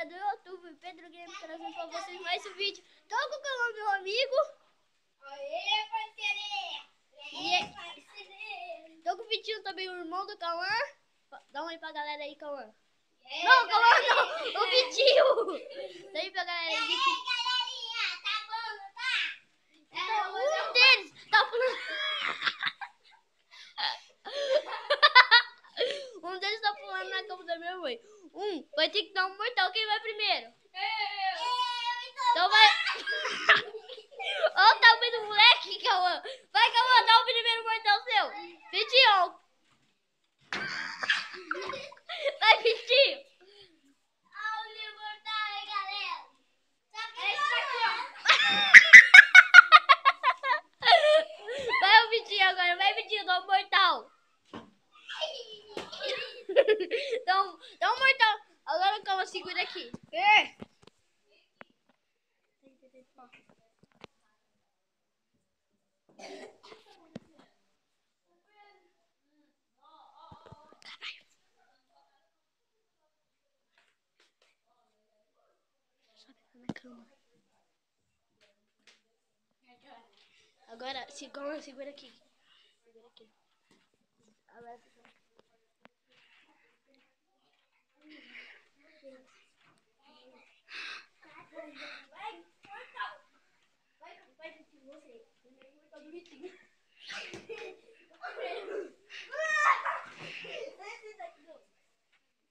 galera do YouTube, Pedro Game, trazendo pra vocês mais um vídeo. Tô com o Cauã, meu amigo. Aê, parceiro! Tô com o Vitinho também, o irmão do Cauã. Dá um aí pra galera aí, Cauã. É, Não, Cauã galerinha. não, o Vitinho. Dá aí pra galera aí, E Vitinho. aí, galerinha, tá bom, não tá? Então, um deles tá pulando. Um deles tá pulando na cama da minha mãe. Vai ter que dar um mortal. Quem vai primeiro? Então vai. Olha o tamanho do moleque, Cauã. Vai, Cauã, dá o primeiro mortal seu. Vitinho. Vai, Vitinho. Olha o mortal aí, galera. Esse aqui, Vai o Vitinho agora. Vai, Vitinho, dá um mortal. Dá um mortal. Agora o Cauã segura aqui. Na cama. Agora, segura aqui. Segura aqui. Agora, vai, você. Mortal do Vitinho. Esse daqui não.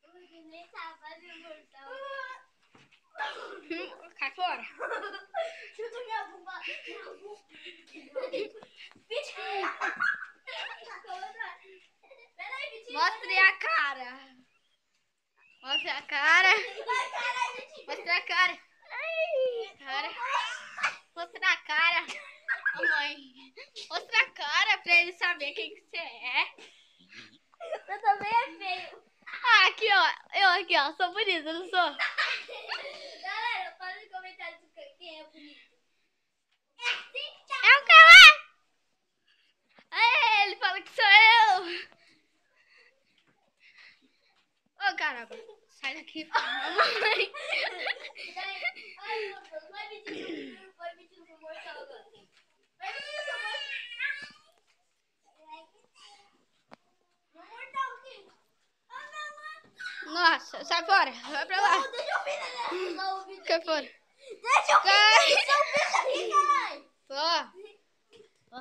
Você nem sabe fazer mortal. cai fora. Chuta minha bunda. Vitinho. Peraí, Vitinho. Mostre a cara. Mostre a cara. Vai, caralho, Vitinho. Mostra a cara. Ai, cara. Mostra a cara. Ô, mãe. Mostra a cara pra ele saber quem que você é. Você também é feio. Ah, aqui, ó. Eu aqui, ó. Sou bonita, não sou? Galera, fala nos comentários quem é bonito. É o Cauã. Ele fala que sou eu. Ô, caramba. Sai daqui, mamãe. Vai medir o mortal agora. Vai medir o mortal. No mortal aqui. Nossa, sai fora. Vai pra lá. Não, deixa eu finalizar o vídeo Cai aqui. fora. Deixa eu finalizar o vídeo aqui, caralho. Ó. Ó,